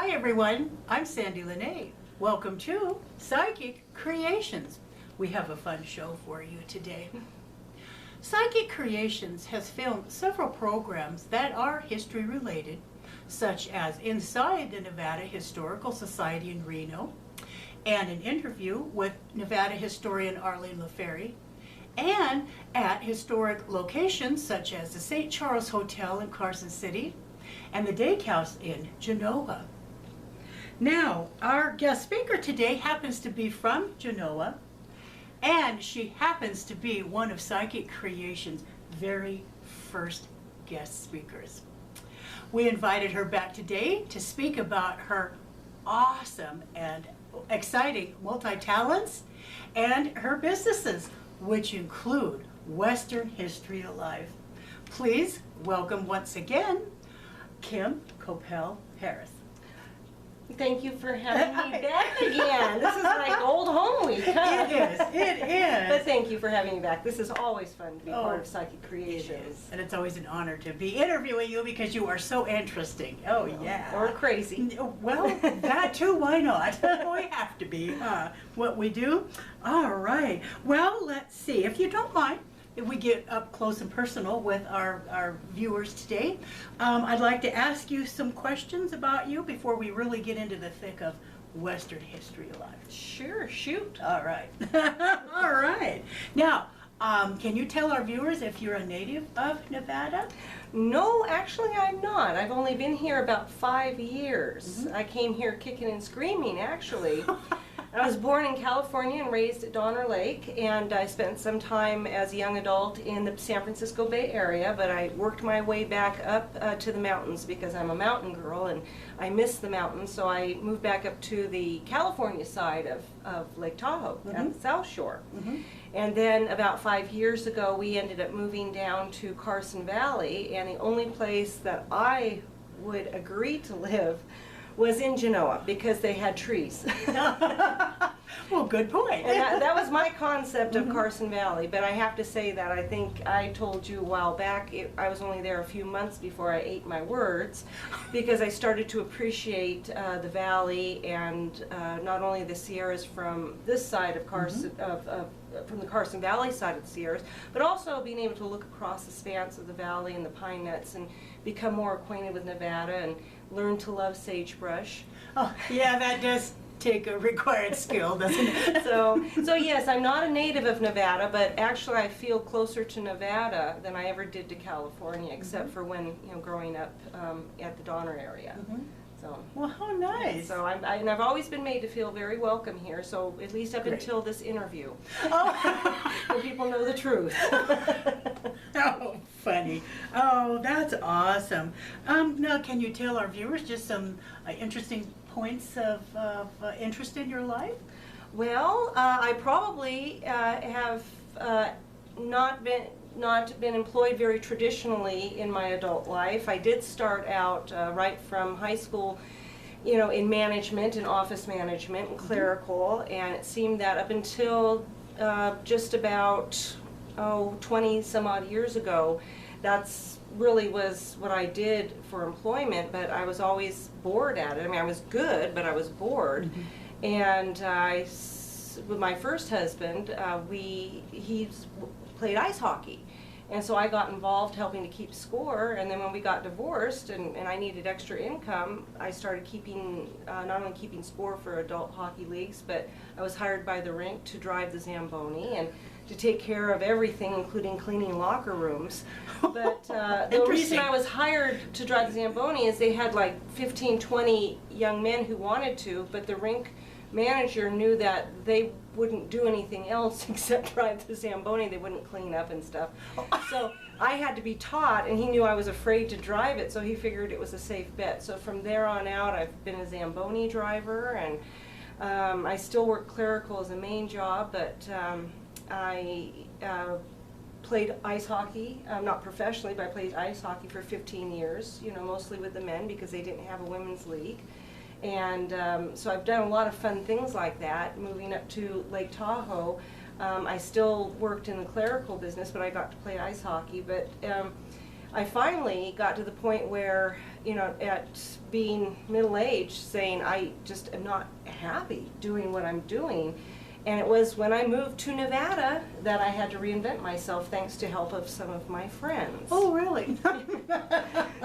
Hi everyone, I'm Sandie La Nae. Welcome to Psychic Creations. We have a fun show for you today. Psychic Creations has filmed several programs that are history related, such as Inside the Nevada Historical Society in Reno, and an interview with Nevada historian Arlene LaFerry, and at historic locations such as the St. Charles Hotel in Carson City and the Dake House in Genoa. Now, our guest speaker today happens to be from Genoa, and she happens to be one of Psychic Creations' very first guest speakers. We invited her back today to speak about her awesome and exciting multi-talents and her businesses, which include Western History Alive. Please welcome once again, Kim Coppell-Harris. Thank you for having me back again. This is like old home week, huh? It is. But thank you for having me back. This is always fun to be part of Psychic Creations. It is. And it's always an honor to be interviewing you because you are so interesting. Oh, yeah. Or crazy. Well, that too, why not? We have to be, what we do. All right. Well, let's see. If you don't mind, if we get up close and personal with our viewers today, I'd like to ask you some questions about you before we really get into the thick of Western History Alive. Sure, shoot. All right. All right. Now, can you tell our viewers if you're a native of Nevada? No, actually I'm not. I've only been here about 5 years. Mm-hmm. I came here kicking and screaming, actually. I was born in California and raised at Donner Lake, and I spent some time as a young adult in the San Francisco Bay Area, but I worked my way back up to the mountains because I'm a mountain girl and I miss the mountains, so I moved back up to the California side of Lake Tahoe, Mm-hmm. at the South Shore. Mm-hmm. And then about 5 years ago, we ended up moving down to Carson Valley, and the only place that I would agree to live was in Genoa because they had trees. Well, good point. And that was my concept of Carson Valley, but I have to say that I think I told you a while back, I was only there a few months before I ate my words, because I started to appreciate the valley and not only the Sierras from this side of Carson, from the Carson Valley side of the Sierras, but also being able to look across the spans of the valley and the pine nuts and become more acquainted with Nevada and learn to love sagebrush. Oh, yeah, that does take a required skill, doesn't it? So yes, I'm not a native of Nevada, but actually I feel closer to Nevada than I ever did to California, except for when, growing up at the Donner area. So, well, how nice. So and I've always been made to feel very welcome here, so at least up Great. until this interview. Oh. So people know the truth. Oh, funny. Oh, that's awesome. Now, can you tell our viewers just some interesting points of interest in your life? Well, I probably have not been employed very traditionally in my adult life. I did start out right from high school, in management, in office management and clerical, and it seemed that up until just about 20 some odd years ago, that's really was what I did for employment, but I was always bored at it. I mean, I was good, but I was bored. And with my first husband, he played ice hockey. And so I got involved helping to keep score, and then when we got divorced and I needed extra income, I started keeping, not only keeping score for adult hockey leagues, but I was hired by the rink to drive the Zamboni and to take care of everything, including cleaning locker rooms. But the reason I was hired to drive the Zamboni is they had like 15, 20 young men who wanted to, but the rink manager knew that they wouldn't do anything else except drive the Zamboni. They wouldn't clean up and stuff. So I had to be taught, and he knew I was afraid to drive it, so he figured it was a safe bet. So from there on out, I've been a Zamboni driver, and I still work clerical as a main job, but I played ice hockey, not professionally, but I played ice hockey for 15 years, mostly with the men because they didn't have a women's league. And so I've done a lot of fun things like that. Moving up to Lake Tahoe, I still worked in the clerical business, but I got to play ice hockey. But I finally got to the point where, you know, at being middle-aged, saying I just am not happy doing what I'm doing. And it was when I moved to Nevada that I had to reinvent myself, thanks to help of some of my friends. Oh, really?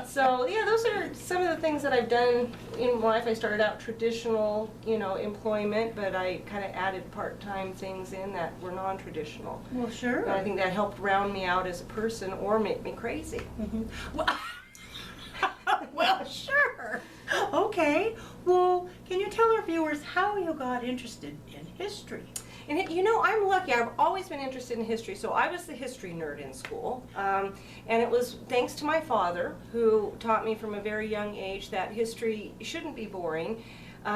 So yeah, those are some of the things that I've done in life. I started out traditional, you know, employment, but I kind of added part-time things in that were non-traditional. Well, sure. And I think that helped round me out as a person or make me crazy. Well, well, sure. Okay. Well, can you tell our viewers how you got interested in history? And you know, I'm lucky. I've always been interested in history, so I was the history nerd in school. And it was thanks to my father, who taught me from a very young age that history shouldn't be boring.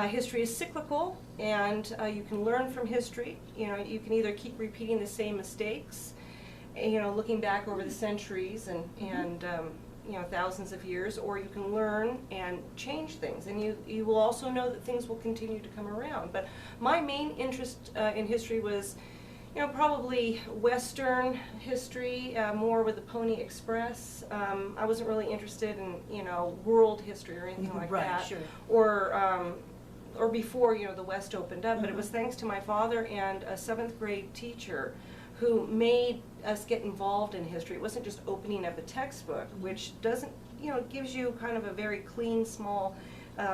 History is cyclical, and you can learn from history. You know, you can either keep repeating the same mistakes, you know, looking back over the centuries and you know, thousands of years, or you can learn and change things, and you will also know that things will continue to come around. But my main interest in history was, you know, probably Western history, more with the Pony Express. I wasn't really interested in, you know, world history or anything like Right, that, sure. or before, you know, the West opened up. But it was thanks to my father and a 7th grade teacher who made us get involved in history. It wasn't just opening up a textbook, which doesn't, you know, gives you kind of a very clean, small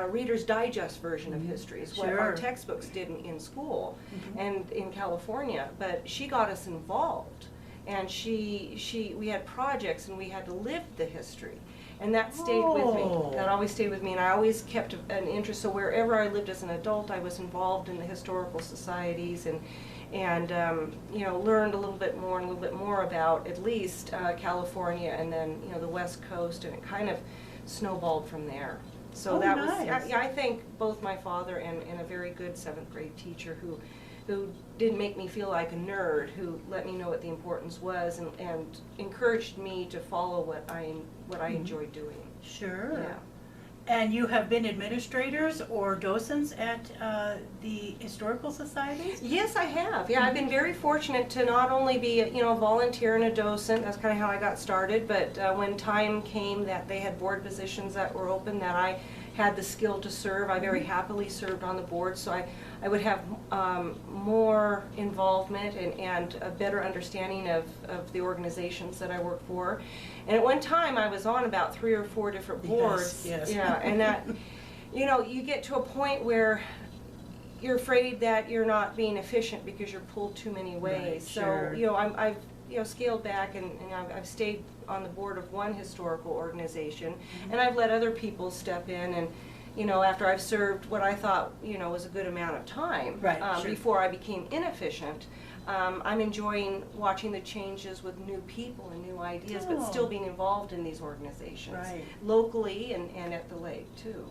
Reader's Digest version of history, is what our textbooks did in school and in California. But she got us involved, and we had projects, and we had to live the history. And that stayed with me. That always stayed with me, and I always kept an interest. So wherever I lived as an adult, I was involved in the historical societies and you know, learned a little bit more about at least California, and then, you know, the West Coast, and it kind of snowballed from there. So that nice. was, I think both my father and a very good 7th grade teacher who didn't make me feel like a nerd, who let me know what the importance was, and encouraged me to follow what I enjoyed doing. Sure. Yeah. And you have been administrators or docents at the historical societies? Yes, I have. Yeah, I've been very fortunate to not only be, you know, a volunteer and a docent. That's kind of how I got started. But when time came that they had board positions that were open, that I had the skill to serve, I very happily served on the board. So I would have more involvement and a better understanding of the organizations that I work for. And at one time, I was on about 3 or 4 different boards. Yes. Yeah, and that, you know, you get to a point where you're afraid that you're not being efficient because you're pulled too many ways. Right, so, sure. you know, I've you know, scaled back, and I've stayed on the board of one historical organization, and I've let other people step in, and, you know, after I've served what I thought, you know, was a good amount of time, Sure. before I became inefficient. I'm enjoying watching the changes with new people and new ideas, but still being involved in these organizations, Right. locally and at the lake too.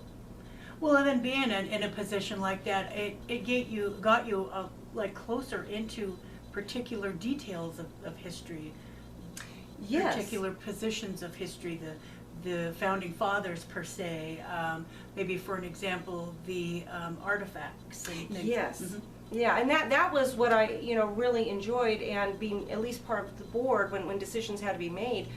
Well, and then being in a position like that, it got you like closer into particular details of history, Yes. particular positions of history, the founding fathers per se, maybe for an example, the artifacts. And Yes. Mhm. Yeah, and that was what I, you know, really enjoyed, and being at least part of the board when decisions had to be made.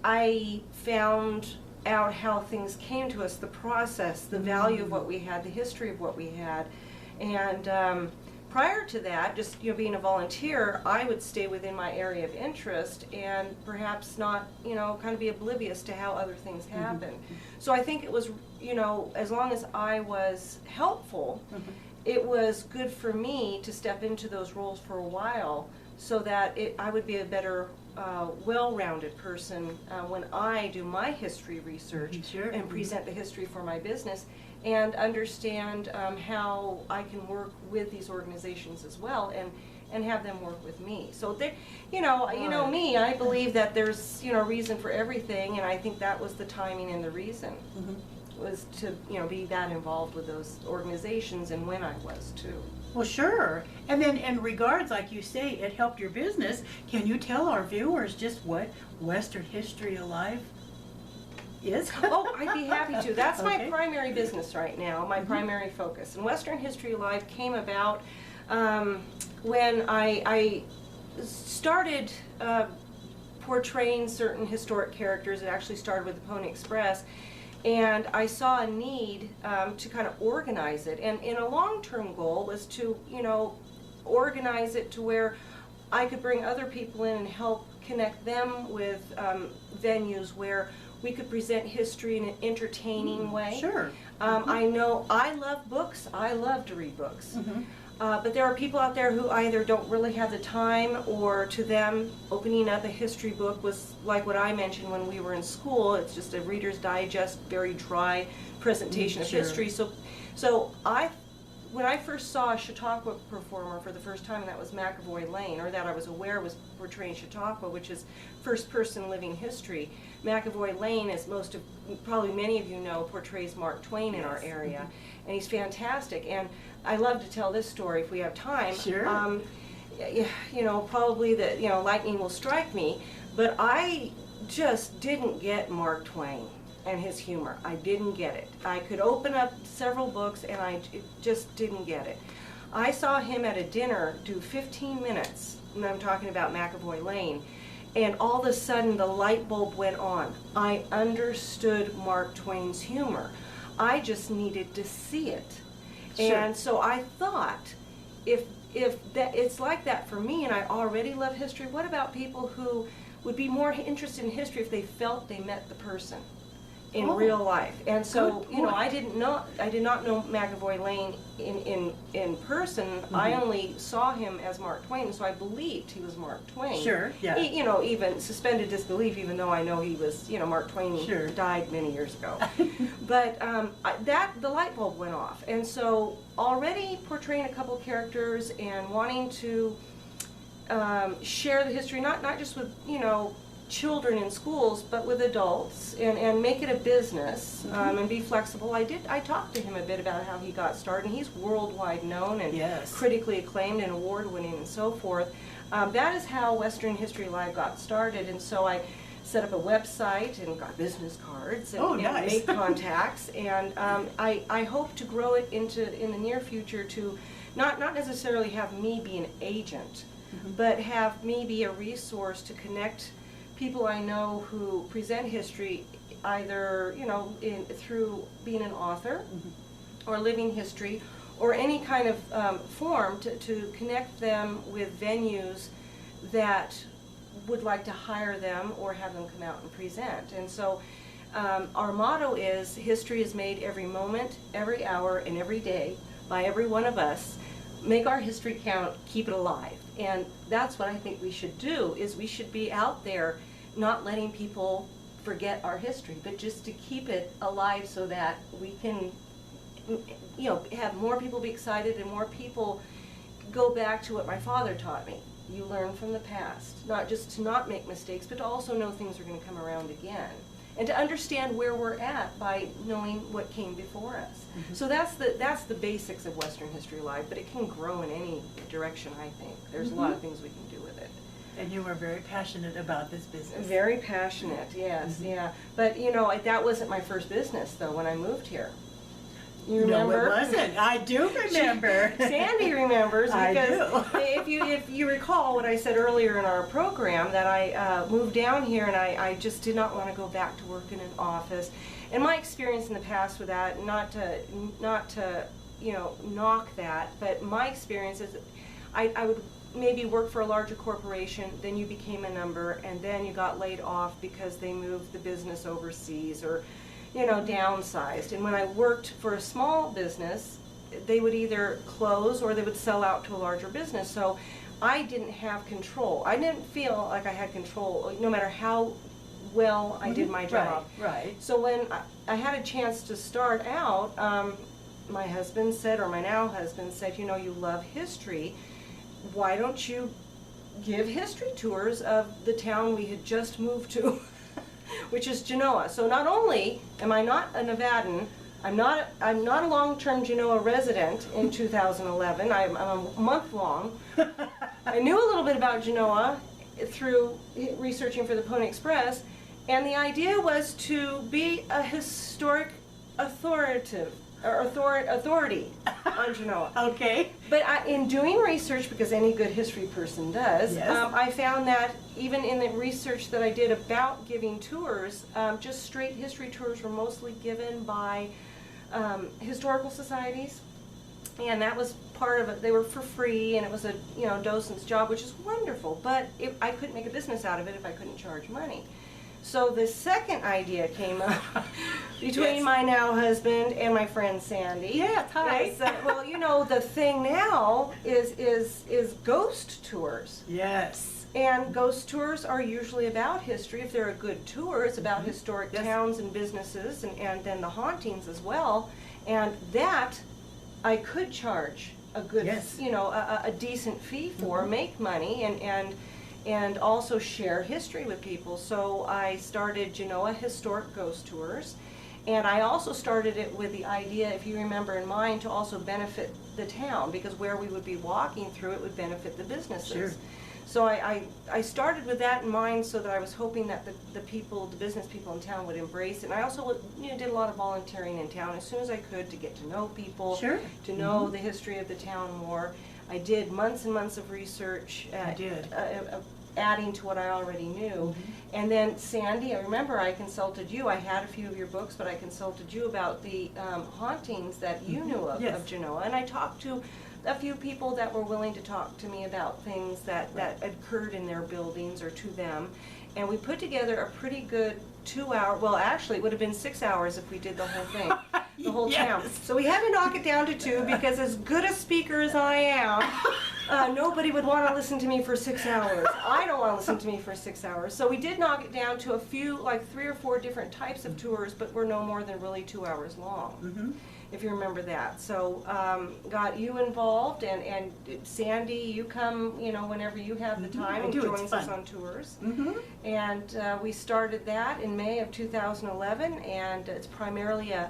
I found out how things came to us, the process, the value of what we had, the history of what we had. And prior to that, just, you know, being a volunteer, I would stay within my area of interest and perhaps not, you know, kind of be oblivious to how other things happen. So I think it was, you know, as long as I was helpful, it was good for me to step into those roles for a while, so that I would be a better, well-rounded person when I do my history research and present the history for my business, and understand how I can work with these organizations as well, and have them work with me. So they, you know me, I believe that there's, you know, reason for everything, and I think that was the timing and the reason. Was to, you know, be that involved with those organizations, and when I was too. Well, sure. And then in regards, like you say, it helped your business. Can you tell our viewers just what Western History Alive is? Oh, I'd be happy to. That's my Okay. primary business right now, my primary focus. And Western History Alive came about when I started portraying certain historic characters. It actually started with the Pony Express. And I saw a need to kind of organize it. And a long-term goal was to, organize it to where I could bring other people in and help connect them with venues where we could present history in an entertaining way. Sure. I know I love books. I love to read books. But there are people out there who either don't really have the time, or to them, opening up a history book was like what I mentioned when we were in school. It's just a Reader's Digest, very dry presentation of Sure. history. When I first saw a Chautauqua performer for the first time, and that was McAvoy Lane, or that I was aware was portraying Chautauqua, which is first-person living history. McAvoy Lane, as probably many of you know, portrays Mark Twain in our area, and he's fantastic. And I love to tell this story if we have time. Sure. Probably lightning will strike me, but I just didn't get Mark Twain and his humor. I didn't get it. I could open up several books and I just didn't get it. I saw him at a dinner do 15 minutes, and I'm talking about McAvoy Lane, and all of a sudden the light bulb went on. I understood Mark Twain's humor. I just needed to see it. Sure. And so I thought, if that it's like that for me, and I already love history, what about people who would be more interested in history if they felt they met the person in real life? And so, Good point. I did not know McAvoy Lane in person. I only saw him as Mark Twain, so I believed he was Mark Twain. Sure, yeah. Even suspended disbelief, even though I know he was, Mark Twain Sure. died many years ago. But the light bulb went off, and so already portraying a couple characters and wanting to share the history, not just with children in schools, but with adults, and make it a business, and be flexible. I talked to him a bit about how he got started, and he's worldwide known and Yes. critically acclaimed and award-winning and so forth. That is how Western History Live got started, and so I set up a website and got business cards and, Nice. and made contacts, and I hope to grow it in the near future to not necessarily have me be an agent, but have me be a resource to connect people I know who present history, either through being an author or living history, or any kind of form to connect them with venues that would like to hire them or have them come out and present. And so our motto is, history is made every moment, every hour, and every day by every one of us. Make our history count, keep it alive. And that's what I think we should do, is we should be out there not letting people forget our history, but just to keep it alive so that we can have more people be excited and more people go back to what my father taught me. You learn from the past, not just to not make mistakes, but to also know things are going to come around again, and to understand where we're at by knowing what came before us. So that's the basics of Western History Live, but it can grow in any direction. I think there's a lot of things we can do with it. And you were very passionate about this business. Very passionate, yes, yeah. But that wasn't my first business though when I moved here. You remember? No, it wasn't. I do remember. Sandie remembers, I because do. if you recall what I said earlier in our program, that I moved down here and I just did not want to go back to work in an office. And my experience in the past with that, not to knock that, but my experience is I would maybe work for a larger corporation, then you became a number, and then you got laid off because they moved the business overseas, or downsized. And when I worked for a small business, they would either close or they would sell out to a larger business. So I didn't have control. I didn't feel like I had control, no matter how well I did my job. Right. So when I had a chance to start out, my husband said, or my now husband said, you love history. Why don't you give history tours of the town we had just moved to, which is Genoa. So not only am I not a Nevadan, I'm not a long-term Genoa resident in 2011. I'm a month long. I knew a little bit about Genoa through researching for the Pony Express, and the idea was to be a historic authoritative or authority on Genoa. Okay. But in doing research, because any good history person does, Yes. I found that even in the research that I did about giving tours, just straight history tours were mostly given by historical societies. And that was part of it. They were for free, and it was a docent's job, which is wonderful. But I couldn't make a business out of it if I couldn't charge money. So the second idea came up between Yes. my now husband and my friend Sandie. Yeah, hi. Well, the thing now is ghost tours. Yes. And ghost tours are usually about history. If they're a good tour, it's about historic Yes. towns and businesses, and then the hauntings as well. And that I could charge a good, Yes. a decent fee for, make money, and also share history with people. So I started Genoa Historic Ghost Tours, and I also started it with the idea, if you remember in mind, to also benefit the town, because where we would be walking through it would benefit the businesses. Sure. So I started with that in mind, so that I was hoping that the business people in town would embrace it. And I also did a lot of volunteering in town as soon as I could to get to know people, Sure. to know the history of the town more. I did months and months of research, I did. adding to what I already knew. And then Sandie, I remember I consulted you. I had a few of your books, but I consulted you about the hauntings that you knew of, Yes. of Genoa. And I talked to a few people that were willing to talk to me about things that occurred in their buildings or to them. And we put together a pretty good 2-hour, well actually it would have been 6 hours if we did the whole thing, the whole town. Yes. So we had to knock it down to 2, because as good a speaker as I am, nobody would want to listen to me for 6 hours. I don't want to listen to me for 6 hours. So we did knock it down to a few, like 3 or 4 different types of tours, but we're no more than really 2 hours long. If you remember that. So got you involved, and Sandie, you come, whenever you have the time, I and do. It's joins us fun. on tours. And we started that in May of 2011, and it's primarily a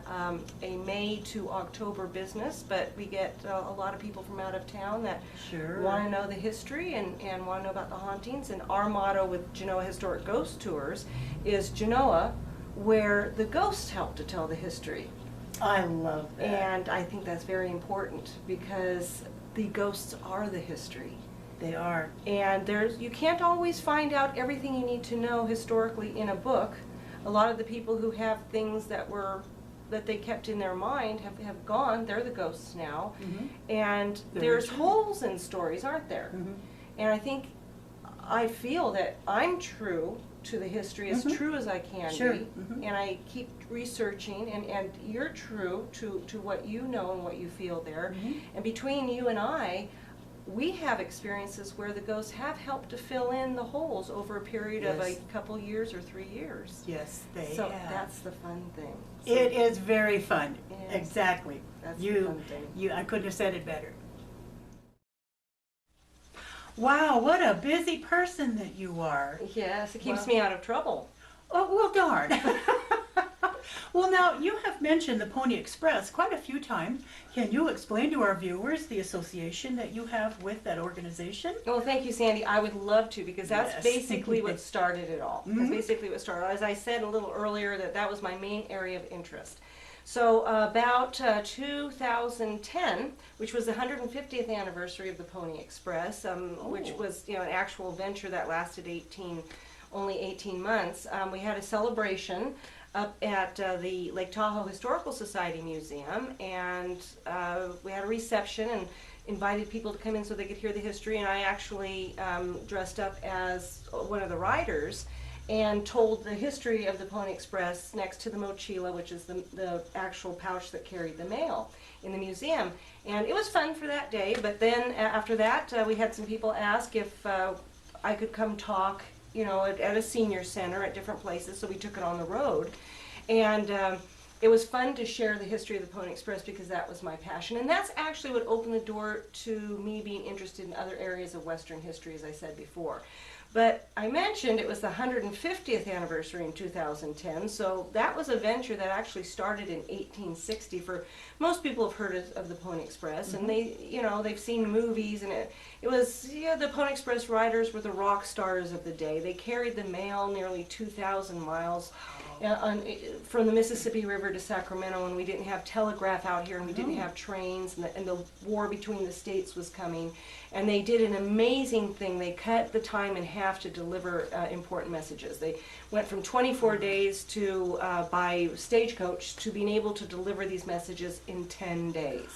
May to October business, but we get a lot of people from out of town that Sure. want to know the history and want to know about the hauntings. And our motto with Genoa Historic Ghost Tours is Genoa, where the ghosts help to tell the history. I love that. And I think that's very important, because the ghosts are the history. They are. And you can't always find out everything you need to know historically in a book. A lot of the people who have things that they kept in their mind have gone. They're the ghosts now. And Very there's true. holes in stories, aren't there? And I feel that I'm true to the history, as true as I can Sure. be, and I keep researching, and you're true to what you know and what you feel there. And between you and I, we have experiences where the ghosts have helped to fill in the holes over a period of a Yes. couple years or 3 years. Yes, they So have. that's the fun thing. So It is very fun. It is. Exactly. That's the fun thing. I couldn't have said it better. Wow, what a busy person that you are. Yes, it keeps Well- me out of trouble. Oh, well, darn. Well, now, you have mentioned the Pony Express quite a few times. Can you explain to our viewers the association that you have with that organization? Well, thank you, Sandie. I would love to, because that's Yes. basically what started it all. That's basically what started. As I said a little earlier, that was my main area of interest. So about 2010, which was the 150th anniversary of the Pony Express, which was an actual venture that lasted only 18 months, we had a celebration up at the Lake Tahoe Historical Society Museum, and we had a reception and invited people to come in so they could hear the history. And I actually dressed up as one of the riders and told the history of the Pony Express next to the mochila, which is the actual pouch that carried the mail in the museum. And it was fun for that day, but then after that we had some people ask if I could come talk at a senior center at different places, so we took it on the road. And it was fun to share the history of the Pony Express, because that was my passion. And that's actually what opened the door to me being interested in other areas of Western history, as I said before. But I mentioned it was the 150th anniversary in 2010, so that was a venture that actually started in 1860. For most people have heard of the Pony Express, and they've seen movies, and it was, the Pony Express riders were the rock stars of the day. They carried the mail nearly 2,000 miles. From the Mississippi River to Sacramento, when we didn't have telegraph out here and we didn't have trains, and the war between the states was coming. And they did an amazing thing. They cut the time in half to deliver important messages. They went from 24 days to by stagecoach to being able to deliver these messages in 10 days.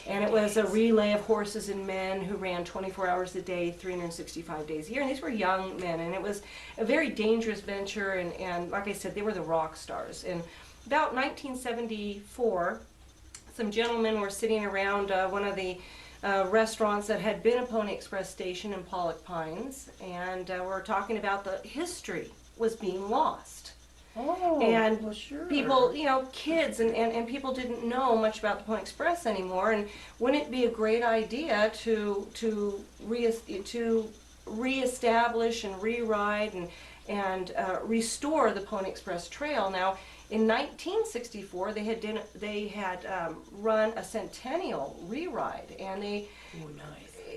And it was a relay of horses and men who ran 24 hours a day, 365 days a year. And these were young men, and it was a very dangerous venture. And like I said, they were the rock stars. And about 1974, some gentlemen were sitting around one of the restaurants that had been a Pony Express station in Pollock Pines, and we're talking about the history was being lost. Oh, and well, sure. People, kids and people didn't know much about the Pony Express anymore, and wouldn't it be a great idea to reestablish and re-ride and restore the Pony Express Trail? Now, in 1964, they had run a centennial re-ride, and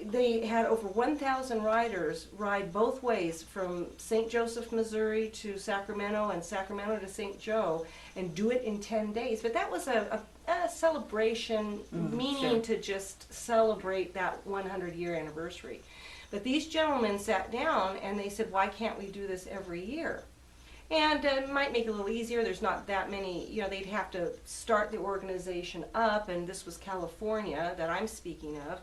they had over 1,000 riders ride both ways from St. Joseph, Missouri to Sacramento, and Sacramento to St. Joe, and do it in 10 days. But that was a celebration, meaning to just celebrate that 100-year anniversary. But these gentlemen sat down and they said, why can't we do this every year? And it might make it a little easier. There's not that many, they'd have to start the organization up, and this was California that I'm speaking of.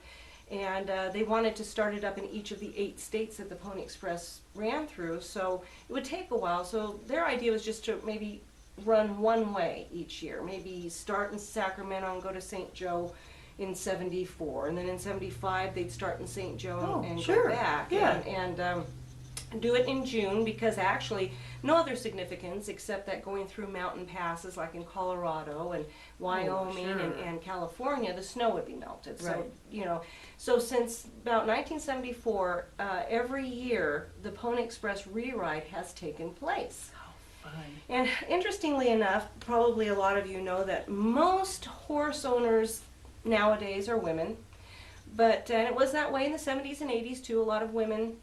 And they wanted to start it up in each of the 8 states that the Pony Express ran through, so it would take a while. So their idea was just to maybe run one way each year, maybe start in Sacramento and go to St. Joe in 74, and then in 75 they'd start in St. Joe and go back. Yeah. And do it in June, because actually no other significance except that going through mountain passes like in Colorado and Wyoming and California, the snow would be melted. Right. So since about 1974, every year the Pony Express re-ride has taken place. How fun. And interestingly enough, probably a lot of you know that most horse owners nowadays are women. And it was that way in the 70s and 80s too, a lot of women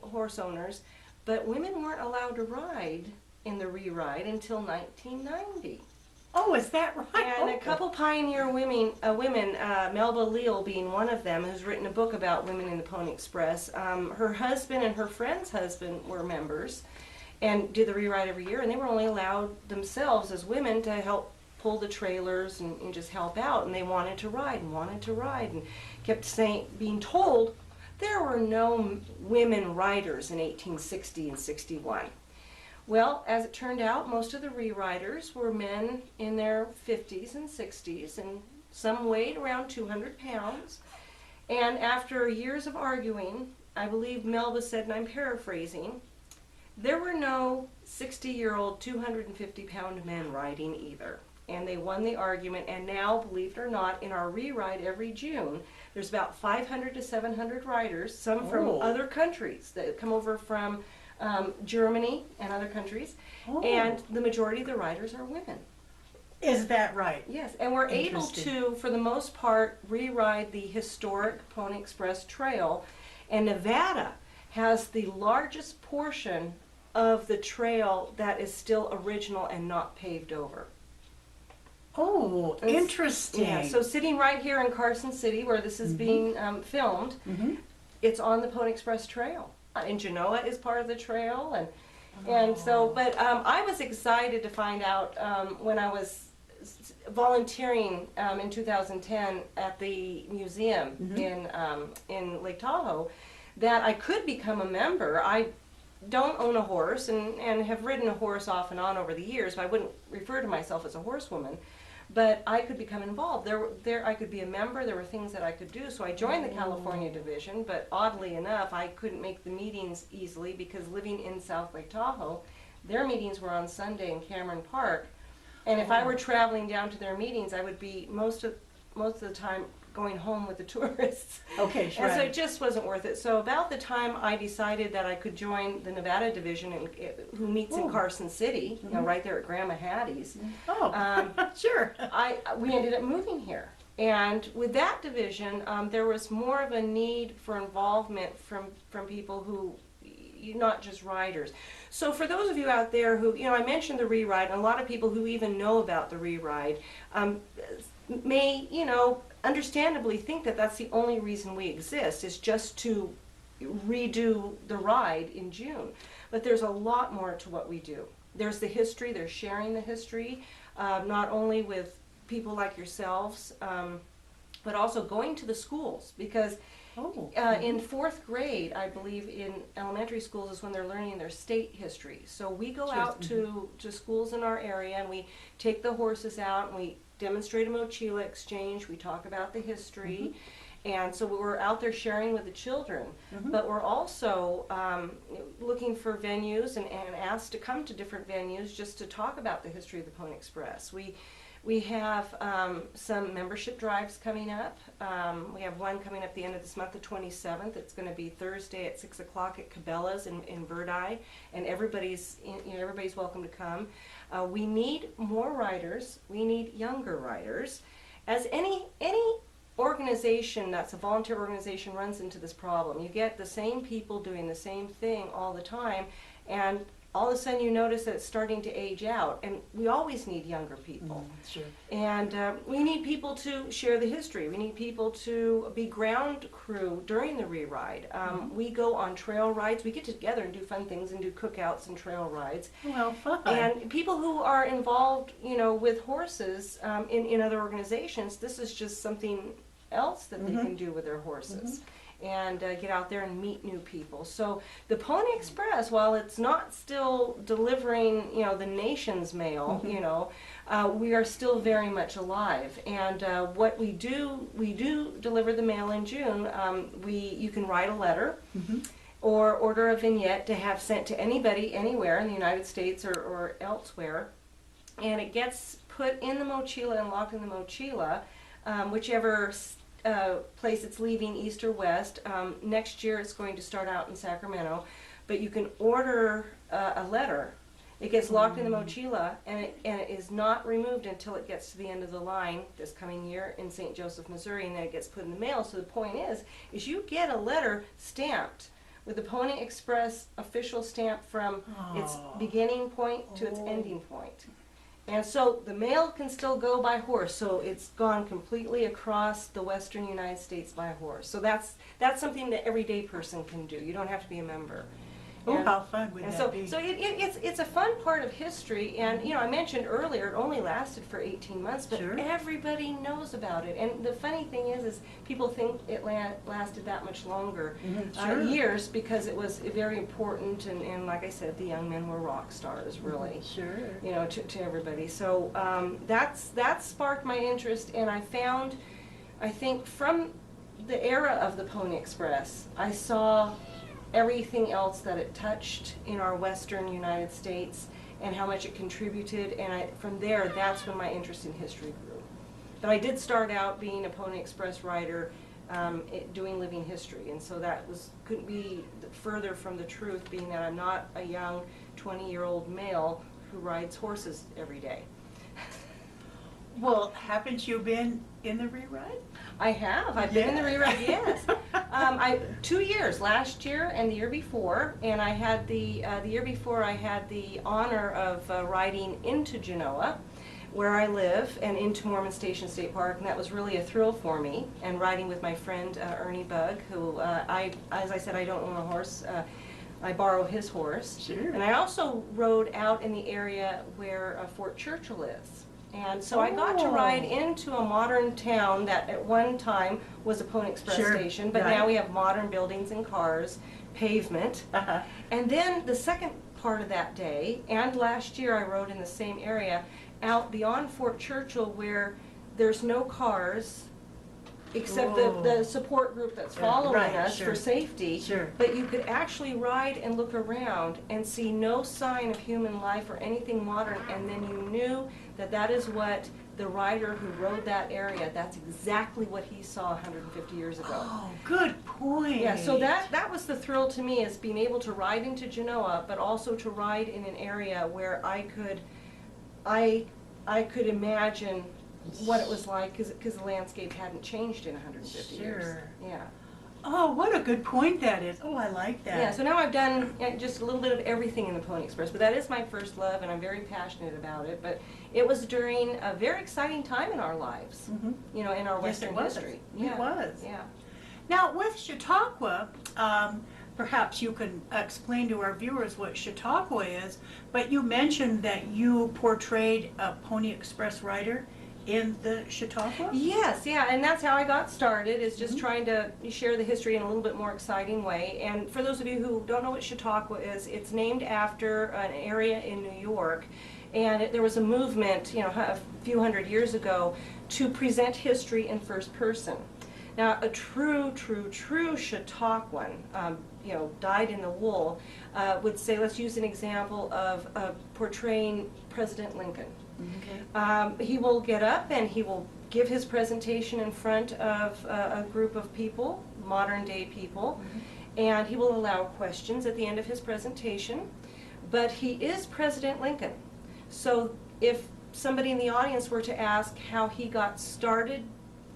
horse owners. But women weren't allowed to ride in the re-ride until 1990. Oh, is that right? And a couple pioneer women, Melba Leal being one of them, who's written a book about women in the Pony Express. Her husband and her friend's husband were members and did the re-ride every year, and they were only allowed themselves as women to help pull the trailers and just help out, and they wanted to ride and kept being told there were no women riders in 1860 and 61. Well, as it turned out, most of the re-riders were men in their 50s and 60s, and some weighed around 200 pounds. And after years of arguing, I believe Melba said, and I'm paraphrasing, there were no 60-year-old, 250-pound men riding either. And they won the argument, and now, believe it or not, in our re-ride every June, there's about 500 to 700 riders, some from other countries that come over from Germany and other countries, and the majority of the riders are women. Is that right? Yes, and we're able to, for the most part, re-ride the historic Pony Express Trail, and Nevada has the largest portion of the trail that is still original and not paved over. Oh, interesting. Yeah, so sitting right here in Carson City, where this is being filmed, it's on the Pony Express Trail. And Genoa is part of the trail, and so, but I was excited to find out when I was volunteering in 2010 at the museum in Lake Tahoe that I could become a member. I don't own a horse and have ridden a horse off and on over the years, but I wouldn't refer to myself as a horsewoman. But I could become involved. I could be a member. There were things that I could do. So I joined the California division, but oddly enough, I couldn't make the meetings easily because living in South Lake Tahoe, their meetings were on Sunday in Cameron Park. And if I were traveling down to their meetings, I would be most of the time going home with the tourists. Okay, sure. And so it just wasn't worth it. So about the time I decided that I could join the Nevada division, who meets in Ooh. Carson City, you know, right there at Grandma Hattie's, Oh, sure. we ended up moving here. And with that division, there was more of a need for involvement from people who, not just riders. So for those of you out there who, you know, I mentioned the re-ride, and a lot of people who even know about the re-ride may, you know, understandably think that that's the only reason we exist, is just to redo the ride in June. But there's a lot more to what we do. There's the history, there's sharing the history, not only with people like yourselves, but also going to the schools, because in 4th grade, I believe, in elementary schools is when they're learning their state history. So we go out to schools in our area, and we take the horses out, and we demonstrate a mochila exchange, we talk about the history, and so we're out there sharing with the children. But we're also looking for venues and asked to come to different venues just to talk about the history of the Pony Express. We have some membership drives coming up. We have one coming up the end of this month, the 27th. It's going to be Thursday at 6 o'clock at Cabela's in Verdi, and everybody's welcome to come. We need more riders. We need younger riders. As any organization that's a volunteer organization runs into this problem, you get the same people doing the same thing all the time, and all of a sudden you notice that it's starting to age out, and we always need younger people. Sure. And we need people to share the history. We need people to be ground crew during the re-ride. We go on trail rides. We get together and do fun things and do cookouts and trail rides. Well, fun. And people who are involved, you know, with horses in other organizations, this is just something else that they can do with their horses. And get out there and meet new people. So the Pony Express, while it's not still delivering, you know, the nation's mail, you know, we are still very much alive. And what we do deliver the mail in June. You can write a letter or order a vignette to have sent to anybody, anywhere in the United States or elsewhere. And it gets put in the mochila and locked in the mochila, whichever place it's leaving, east or west. Next year it's going to start out in Sacramento, but you can order a letter. It gets locked in the mochila, and it is not removed until it gets to the end of the line this coming year in St. Joseph, Missouri, and then it gets put in the mail. So the point is you get a letter stamped with the Pony Express official stamp from its beginning point to its ending point. And so the mail can still go by horse, so it's gone completely across the western United States by horse. So that's something that everyday person can do. You don't have to be a member. Oh, how fun would that be? So it's a fun part of history, and you know, I mentioned earlier it only lasted for 18 months, but everybody knows about it. And the funny thing is people think it lasted that much longer, years, because it was very important, and like I said, the young men were rock stars, really. You know, to everybody. So that sparked my interest, and I think from the era of the Pony Express, I saw everything else that it touched in our western United States and how much it contributed, and from there, that's when my interest in history grew. But I did start out being a Pony Express rider, doing living history, and so that couldn't be further from the truth, being that I'm not a young 20-year-old male who rides horses every day. Well, haven't you been in the re-ride? I have. I've been in the re-ride, yes. 2 years, last year and the year before, and I had the year before I had the honor of riding into Genoa, where I live, and into Mormon Station State Park, and that was really a thrill for me, and riding with my friend Ernie Bugg, who as I said, I don't own a horse. I borrow his horse. And I also rode out in the area where Fort Churchill is. And so I got to ride into a modern town that at one time was a Pony Express station, but now we have modern buildings and cars, pavement. And then the second part of that day, and last year I rode in the same area, out beyond Fort Churchill, where there's no cars, except Whoa. the support group that's following right, us sure. for safety. Sure. But you could actually ride and look around and see no sign of human life or anything modern, and then you knew that that is what the rider who rode that area, that's exactly what he saw 150 years ago. Oh, good point. Yeah, so that was the thrill to me, is being able to ride into Genoa, but also to ride in an area where I could imagine what it was like, because the landscape hadn't changed in 150 years. Sure. Yeah. Oh, what a good point that is. Oh, I like that. Yeah, so now I've done just a little bit of everything in the Pony Express, but that is my first love, and I'm very passionate about it. But it was during a very exciting time in our lives, Mhm. you know, in our Yes, Western it was. history. It was. Yeah. Now, with Chautauqua, perhaps you can explain to our viewers what Chautauqua is, but you mentioned that you portrayed a Pony Express rider in the Chautauqua? Yes, yeah, and that's how I got started, is just trying to share the history in a little bit more exciting way. And for those of you who don't know what Chautauqua is, it's named after an area in New York. And there was a movement, you know, a few hundred years ago to present history in first person. Now, a true Chautauquan, you know, dyed in the wool, would say, let's use an example of portraying President Lincoln. Okay. He will get up and he will give his presentation in front of a group of people, modern day people, and he will allow questions at the end of his presentation. But he is President Lincoln. So if somebody in the audience were to ask how he got started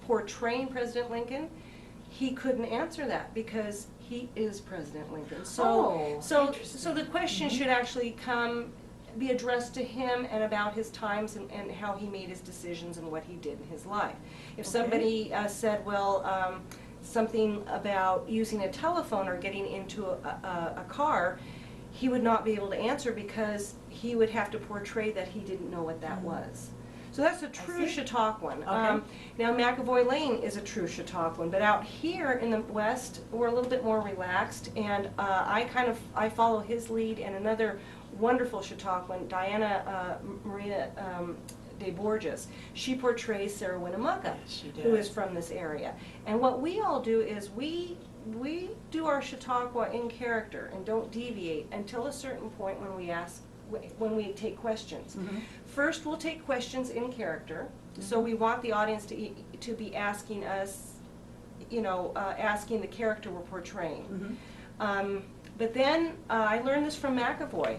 portraying President Lincoln, he couldn't answer that because he is President Lincoln. So the question should actually be addressed to him and about his times and how he made his decisions and what he did in his life. If somebody said, well, something about using a telephone or getting into a car, he would not be able to answer because he would have to portray that he didn't know what that was. So that's a true Chautauquan. Okay. Now McAvoy Lane is a true Chautauquan, but out here in the West, we're a little bit more relaxed, and I follow his lead, and another wonderful Chautauquan, Diana Maria de Borges. She portrays Sarah Winnemucca, who is from this area. And what we all do is we do our Chautauqua in character and don't deviate until a certain point when we take questions. First, we'll take questions in character, so we want the audience to be asking us, you know, asking the character we're portraying. But then, I learned this from McAvoy.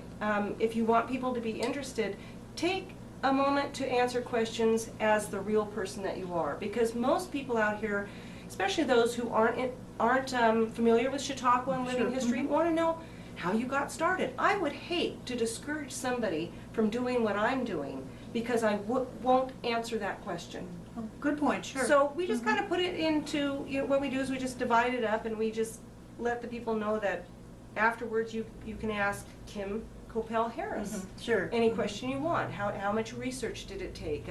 If you want people to be interested, take a moment to answer questions as the real person that you are, because most people out here, especially those who aren't familiar with Chautauqua and living history, want to know how you got started. I would hate to discourage somebody from doing what I'm doing because I won't answer that question. Oh, good point, sure. So we just kind of put it into, you know, what we do is we just divide it up and we just let the people know that afterwards you can ask Kim Coppell-Harris Sure. any question you want. How much research did it take?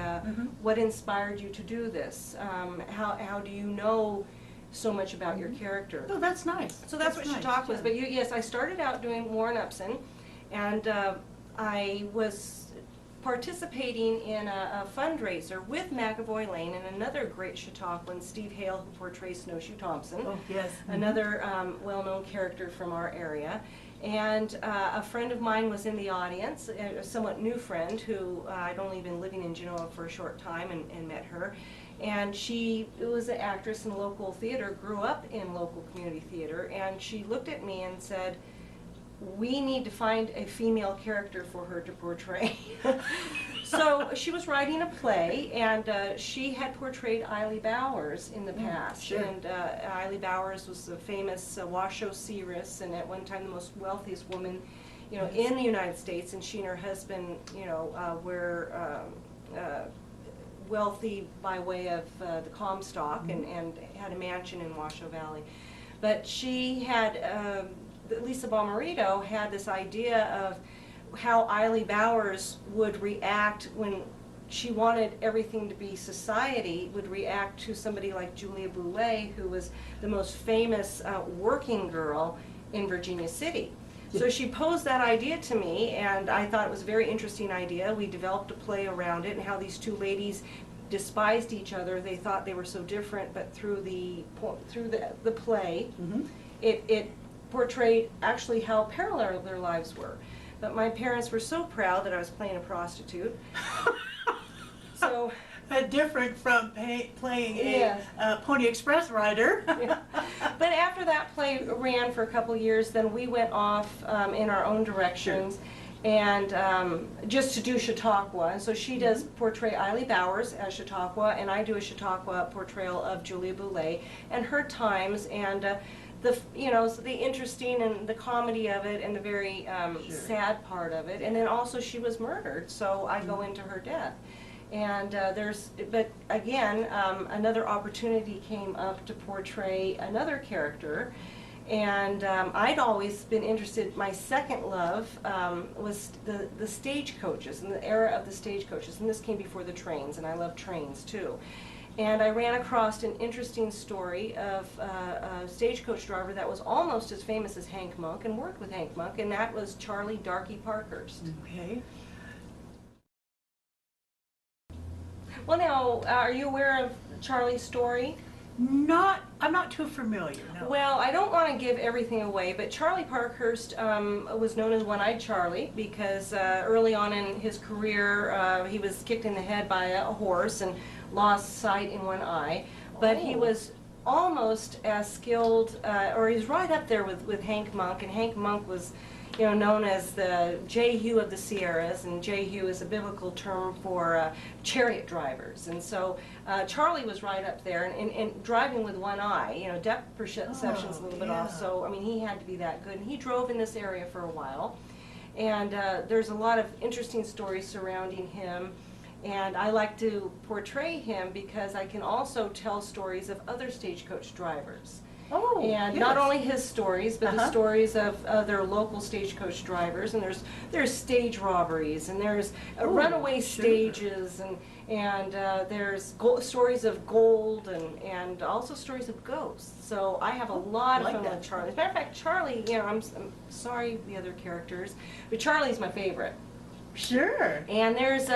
What inspired you to do this? How do you know so much about your character? Oh, that's nice. So that's what Chautauqua was. But yes, I started out doing Warren Upson, and I was participating in a fundraiser with McAvoy Lane and another great Chautauquan, Steve Hale, who portrays Snowshoe Thompson. Oh, yes. Another well-known character from our area. And a friend of mine was in the audience, a somewhat new friend who I'd only been living in Genoa for a short time and met her. And she was an actress in local theater, grew up in local community theater, and she looked at me and said, we need to find a female character for her to portray. So she was writing a play, and she had portrayed Eiley Bowers in the past. Sure. And Eiley Bowers was the famous Washoe seeress, and at one time the most wealthiest woman, you know, in the United States. And she and her husband, you know, were wealthy by way of the Comstock, and had a mansion in Washoe Valley. But she had, Lisa Bomarito had this idea of how Eiley Bowers would react when she wanted everything to be society, would react to somebody like Julia Boulay, who was the most famous working girl in Virginia City. So she posed that idea to me, and I thought it was a very interesting idea. We developed a play around it, and how these two ladies despised each other. They thought they were so different, but through the play, Mm-hmm. it portrayed actually how parallel their lives were. But my parents were so proud that I was playing a prostitute. So Different from playing Yes. a Pony Express rider. yeah. But after that play ran for a couple years, then we went off in our own directions, and just to do Chautauqua. And so she does portray Eiley Bowers as Chautauqua, and I do a Chautauqua portrayal of Julia Boulay and her times, and so the interesting and the comedy of it, and the very sad part of it. And then also she was murdered, so I go into her death. And but again, another opportunity came up to portray another character, and I'd always been interested. My second love was the stagecoaches, and the era of the stagecoaches, and this came before the trains, and I love trains too. And I ran across an interesting story of a stagecoach driver that was almost as famous as Hank Monk and worked with Hank Monk, and that was Charlie Darky Parkhurst. Okay. Well, now, are you aware of Charlie's story? I'm not too familiar, no. Well, I don't want to give everything away, but Charlie Parkhurst was known as One-Eyed Charlie because early on in his career, he was kicked in the head by a horse and lost sight in one eye. But he was almost as skilled, or he's right up there with Hank Monk, and Hank Monk was known as the Jehu of the Sierras, and Jehu is a biblical term for chariot drivers. And so Charlie was right up there, and driving with one eye, depth perception's a little bit off, so I mean he had to be that good. And he drove in this area for a while, and there's a lot of interesting stories surrounding him. And I like to portray him because I can also tell stories of other stagecoach drivers. Oh, And yes. not only his stories, but the stories of other local stagecoach drivers. And there's stage robberies, and there's runaway stages, and there's stories of gold, and also stories of ghosts. So I have a lot of fun with Charlie. As a matter of fact, Charlie, I'm sorry the other characters, but Charlie's my favorite. Sure. And there's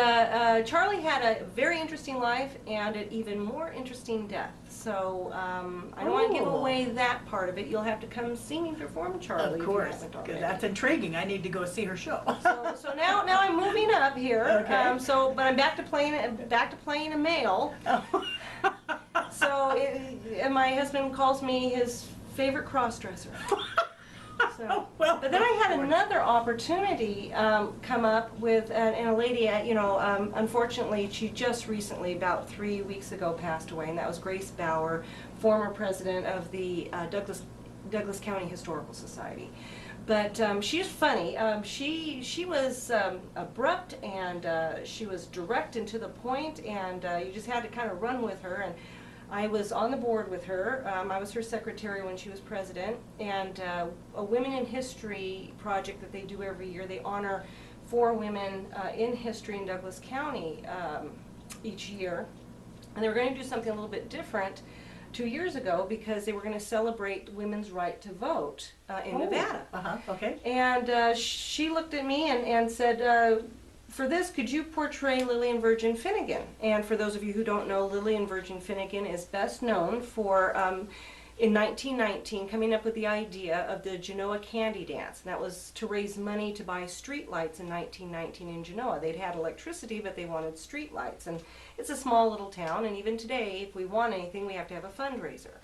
Charlie had a very interesting life and an even more interesting death. So I don't want to give away that part of it. You'll have to come see me perform Charlie. Of course, if you haven't already. because that's intriguing. I need to go see her show. So now I'm moving up here. Okay. But I'm back to playing a male. So and my husband calls me his favorite crossdresser. So, Well, but then I had another opportunity come up with, and a lady, unfortunately, she just recently, about 3 weeks ago, passed away, and that was Grace Bauer, former president of the Douglas County Historical Society. But she's funny. She was abrupt, and she was direct and to the point, and you just had to kind of run with her. And I was on the board with her. I was her secretary when she was president, and a Women in History project that they do every year. They honor 4 women in history in Douglas County each year, and they were going to do something a little bit different 2 years ago because they were going to celebrate women's right to vote in Nevada. Okay. And she looked at me and said, for this, could you portray Lillian Virgin Finnegan? And for those of you who don't know, Lillian Virgin Finnegan is best known for, in 1919, coming up with the idea of the Genoa Candy Dance. And that was to raise money to buy street lights in 1919 in Genoa. They'd had electricity, but they wanted street lights. And it's a small little town, and even today, if we want anything, we have to have a fundraiser.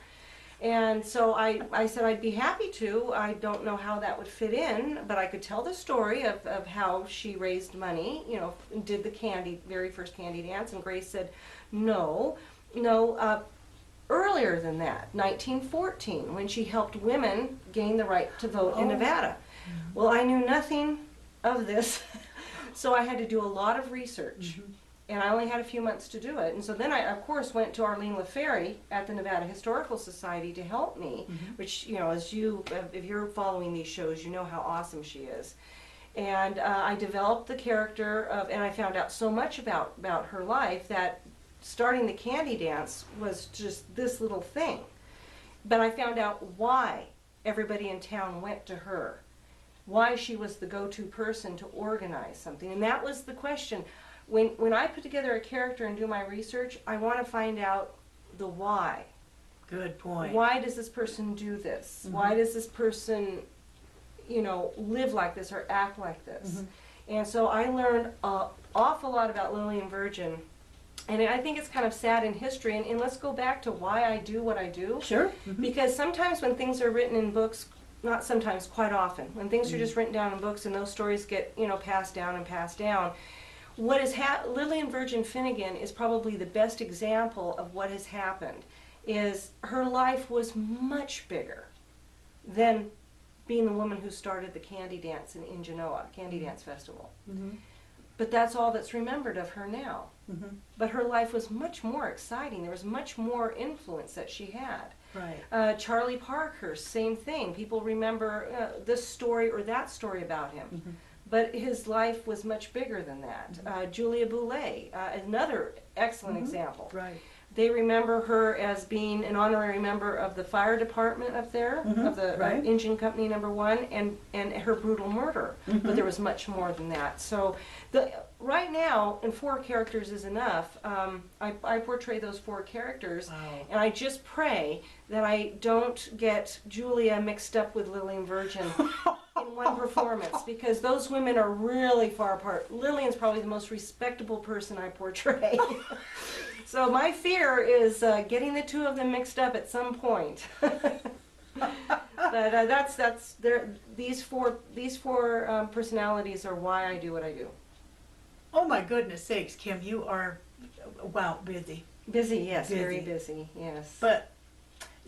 And so I said I'd be happy to. I don't know how that would fit in, but I could tell the story of how she raised money, did the very first candy dance. And Grace said, no, earlier than that, 1914, when she helped women gain the right to vote in Nevada. Well, I knew nothing of this, so I had to do a lot of research. And I only had a few months to do it. And so then I, of course, went to Arlene LaFerry at the Nevada Historical Society to help me, which, if you're following these shows, you know how awesome she is. And I developed the character and I found out so much about her life that starting the candy dance was just this little thing. But I found out why everybody in town went to her, why she was the go-to person to organize something. And that was the question. when I put together a character and do my research, I want to find out the why. Good point. Why does this person do this? Why does this person, live like this or act like this? And so I learned an awful lot about Lillian Virgin. And I think it's kind of sad in history. And let's go back to why I do what I do. Sure. Because sometimes when things are written in books, not sometimes, quite often, when things are just written down in books and those stories get, passed down and passed down, what is Lillian Virgin Finnegan is probably the best example of what has happened. Is her life was much bigger than being the woman who started the candy dance in Genoa, Candy Dance Festival. But that's all that's remembered of her now. But her life was much more exciting. There was much more influence that she had. Right. Charlie Parkhurst, same thing. People remember this story or that story about him. But his life was much bigger than that. Julia Boulay, another excellent example. Right. They remember her as being an honorary member of the fire department up there, of the right. Engine Company #1, and her brutal murder. But there was much more than that. So right now, and 4 characters is enough. I portray those 4 characters, Wow. and I just pray that I don't get Julia mixed up with Lillian Virgin in one performance, because those women are really far apart. Lillian's probably the most respectable person I portray. So my fear is getting the 2 of them mixed up at some point. But these four personalities are why I do what I do. Oh my goodness sakes, Kim, you are, wow, busy. Busy, yes, Busy. very busy, yes. But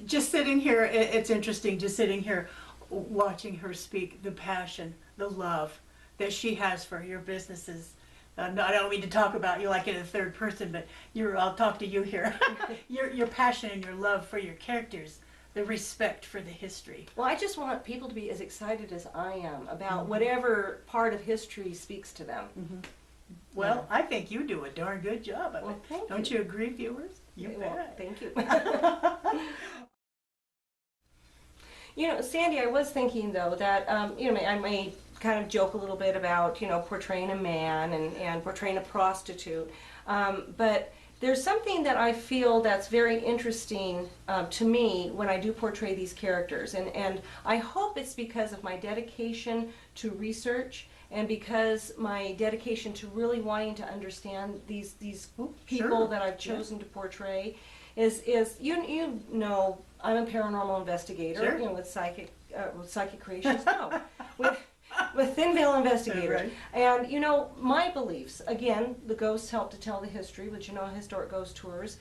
just sitting here, it's interesting, just sitting here watching her speak, the passion, the love that she has for your businesses. No, I don't mean to talk about you like in a third person, but I'll talk to you here. Your passion and your love for your characters, the respect for the history. Well, I just want people to be as excited as I am about whatever part of history speaks to them. Well, I think you do a darn good job of Well, it. thank Don't you agree, viewers? You Well, bet. thank you. Sandie, I was thinking though that I may kind of joke a little bit about portraying a man and portraying a prostitute, but there's something that I feel that's very interesting to me when I do portray these characters, and I hope it's because of my dedication to research and because my dedication to really wanting to understand these people Sure. that I've chosen to portray. Is I'm a paranormal investigator, Sure. with psychic creations. No, with Thin Veil Investigators. Right. And my beliefs. Again, the ghosts help to tell the history, which historic ghost tours.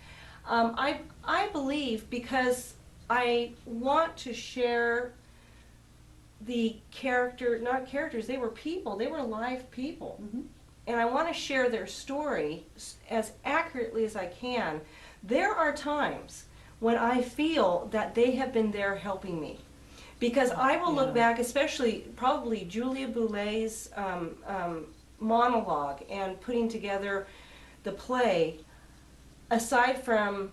I believe because I want to share the not characters. They were people. They were live people, and I want to share their story as accurately as I can. There are times when I feel that they have been there helping me. Because I will look back, especially probably Julia Boulay's monologue and putting together the play, aside from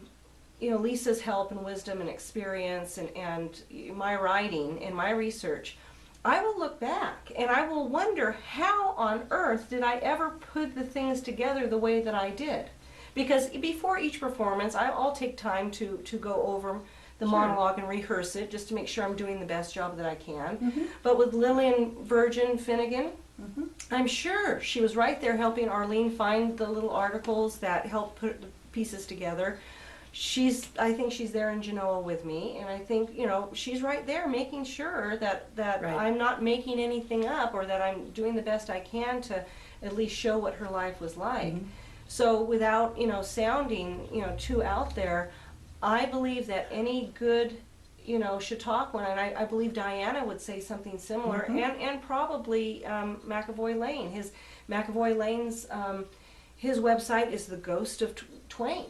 Lisa's help and wisdom and experience and my writing and my research, I will look back and I will wonder how on earth did I ever put the things together the way that I did. Because before each performance, I'll take time to go over the monologue and rehearse it just to make sure I'm doing the best job that I can. But with Lillian Virgin Finnegan, I'm sure she was right there helping Arlene find the little articles that helped put the pieces together. I think she's there in Genoa with me, and I think she's right there making sure that right. I'm not making anything up, or that I'm doing the best I can to at least show what her life was like. So without sounding too out there, I believe that any good Chautauquan, and I believe Diana would say something similar, and probably McAvoy Lane. McAvoy Lane's his website is The Ghost of Twain.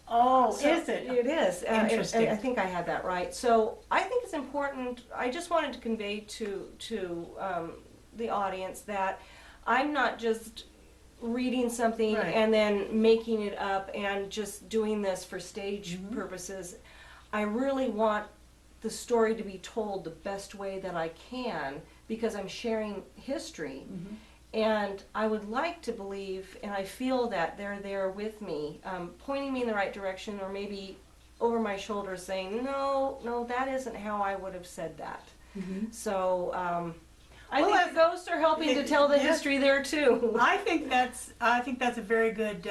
Oh, So is it? It is. Interesting. I think I had that right. So I think it's important. I just wanted to convey to the audience that I'm not just reading something and then making it up and just doing this for stage purposes. I really want the story to be told the best way that I can, because I'm sharing history. And I would like to believe, and I feel that they're there with me, pointing me in the right direction, or maybe over my shoulder saying, no, no, that isn't how I would have said that. So I Well, think the ghosts are helping to tell the yes. history there too. I think that's a very good,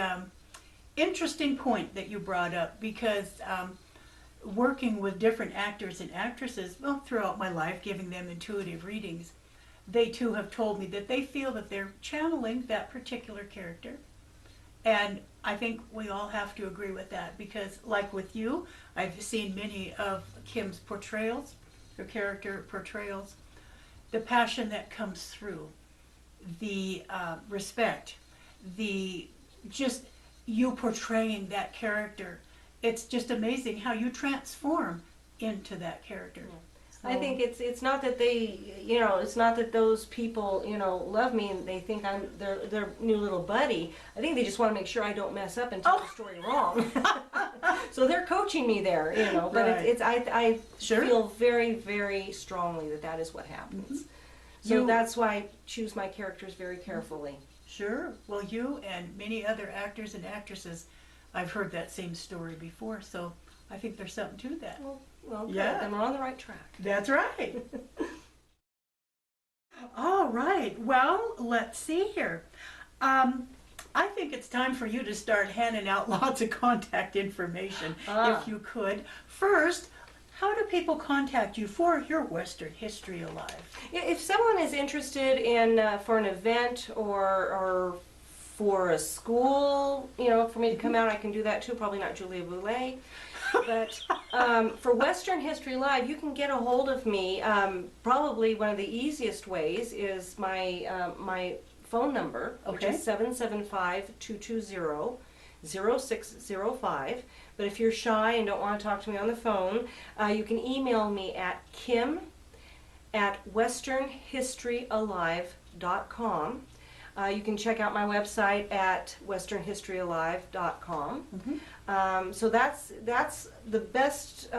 interesting point that you brought up, because working with different actors and actresses, well, throughout my life, giving them intuitive readings, they too have told me that they feel that they're channeling that particular character. And I think we all have to agree with that, because like with you, I've seen many of Kim's portrayals, her character portrayals, the passion that comes through, the respect, the just you portraying that character. It's just amazing how you transform into that character. So, I think it's not that they, it's not that those people, love me and they think I'm their new little buddy. I think they just want to make sure I don't mess up and tell the story wrong. So they're coaching me there, But Right. I Sure. feel very, very strongly that is what happens. So that's why I choose my characters very carefully. Sure. Well, you and many other actors and actresses, I've heard that same story before, so I think there's something to that. Well, good. Yeah. Then we're on the right track. That's right. All right. Well, let's see here. I think it's time for you to start handing out lots of contact information, if you could. First, how do people contact you for your Western History Alive? If someone is interested in for an event or for a school, for me to come out, I can do that too. Probably not Julia Boulay. But for Western History Live, you can get a hold of me. Probably one of the easiest ways is my phone number, which is 775-220-0605. But if you're shy and don't want to talk to me on the phone, you can email me at kim@westernhistoryalive.com. You can check out my website at westernhistoryalive.com. So that's the best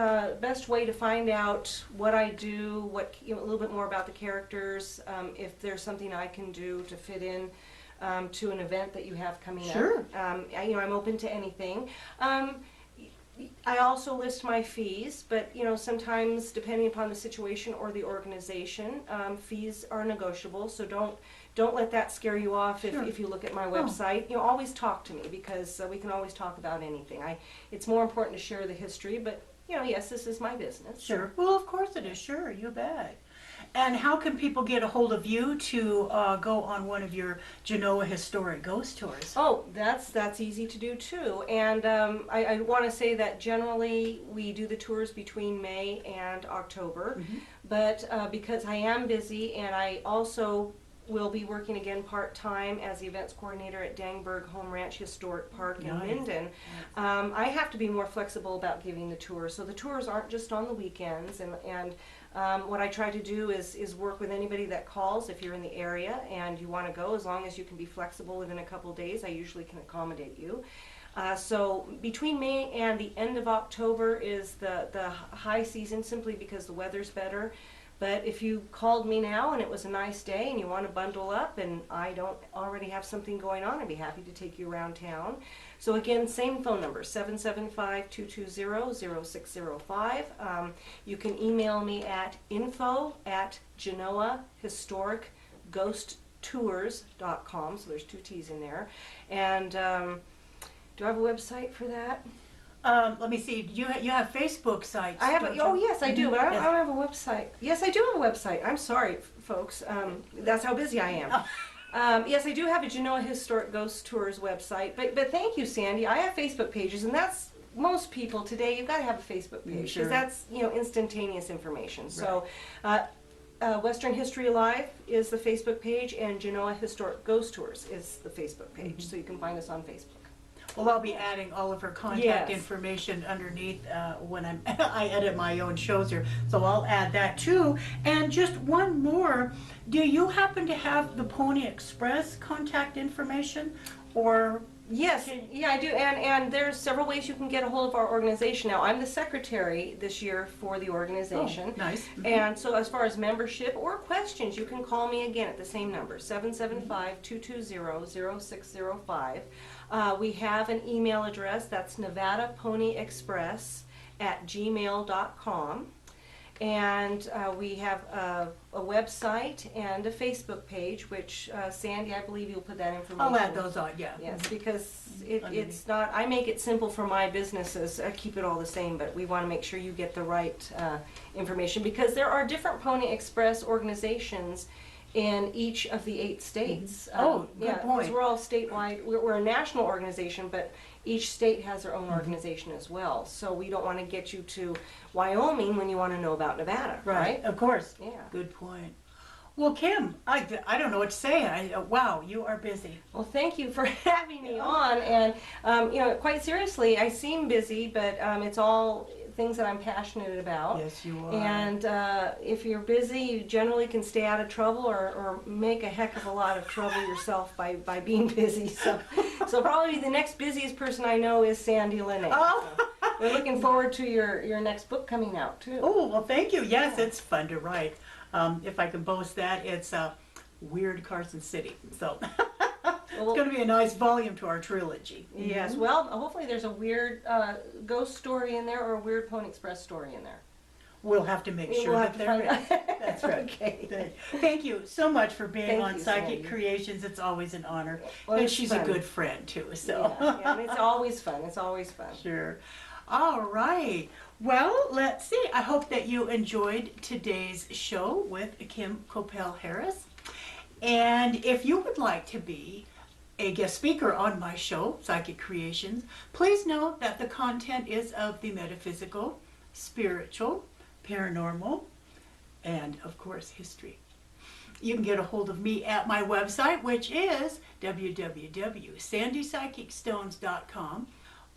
way to find out what I do, a little bit more about the characters, if there's something I can do to fit in to an event that you have coming Sure. up. I'm open to anything. I also list my fees, but sometimes depending upon the situation or the organization, fees are negotiable. So don't let that scare you off if you look at my website. Always talk to me, because we can always talk about anything. It's more important to share the history, but yes, this is my business. Sure. Well, of course it is. Sure, you bet. And how can people get a hold of you to go on one of your Genoa Historic Ghost Tours? Oh, that's easy to do too. And I want to say that generally we do the tours between May and October, but because I am busy and I also will be working again part-time as the events coordinator at Dangberg Home Ranch Historic Park in Minden. I have to be more flexible about giving the tours. So the tours aren't just on the weekends, and what I try to do is work with anybody that calls. If you're in the area and you want to go, as long as you can be flexible within a couple days, I usually can accommodate you. So between May and the end of October is the high season, simply because the weather's better. But if you called me now and it was a nice day and you want to bundle up and I don't already have something going on, I'd be happy to take you around town. So again, same phone number, 775-220-0605. You can email me at info@genoahistoricghosttours.com, so there's 2 T's in there. And do I have a website for that? Let me see. You have Facebook sites. I have. don't you? Yes, I do, but I don't have a website. Yes, I do have a website. I'm sorry, folks. That's how busy I am. Yes, I do have a Genoa Historic Ghost Tours website. But thank you, Sandy. I have Facebook pages, and that's most people today. You've got to have a Facebook page, because that's instantaneous information. Right. So. Western History Alive is the Facebook page, and Genoa Historic Ghost Tours is the Facebook page. So you can find us on Facebook. Well, I'll be adding all of her contact information underneath when I edit my own shows here. So I'll add that too. And just one more, do you happen to have the Pony Express contact information? Or Yes, yeah, I do, and there's several ways you can get a hold of our organization. Now, I'm the secretary this year for the organization. Oh, nice. And so as far as membership or questions, you can call me again at the same number, 775-220-0605. We have an email address, that's nevadaponyexpress@gmail.com. And we have a website and a Facebook page, which Sandy, I believe you'll put that information. I'll add those on, yeah. Yes, because Underneath. it's not, I make it simple for my businesses, I keep it all the same, but we want to make sure you get the right information, because there are different Pony Express organizations in each of the 8 states. Oh, good yeah, point. because we're all statewide, we're a national organization, but each state has their own organization as well. So we don't want to get you to Wyoming when you want to know about Nevada, right? Of course. Yeah. Good point. Well, Kim, I don't know what to say. Wow, you are busy. Well, thank you for having me on. And, you know, quite seriously, I seem busy, but it's all things that I'm passionate about. Yes, you are. And if you're busy, you generally can stay out of trouble or make a heck of a lot of trouble yourself by being busy. So probably the next busiest person I know is Sandie La Nae. Oh. So we're looking forward to your next book coming out, too. Oh, well, thank you. Yes, it's fun to write. If I can boast that, it's Weird Carson City. So it's going to be a nice volume to our trilogy. Yes, well, hopefully there's a weird ghost story in there or a weird Pony Express story in there. We'll have to make sure We'll that have to there find is. out. That's right. Okay. Thank you so much for being Thank on you, Psychic Sandy. Creations. It's always an honor. Well, And it's she's fun. a good friend, too. So. Yeah, and it's always fun. It's always fun. Sure. All right. Well, let's see. I hope that you enjoyed today's show with Kim Coppell-Harris. And if you would like to be a guest speaker on my show, Psychic Creations, please know that the content is of the metaphysical, spiritual, paranormal, and, of course, history. You can get a hold of me at my website, which is www.sandypsychicstones.com.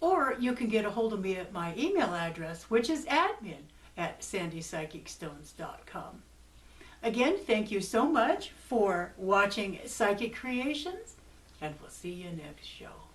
Or you can get a hold of me at my email address, which is admin@sandypsychicstones.com. Again, thank you so much for watching Psychic Creations, and we'll see you next show.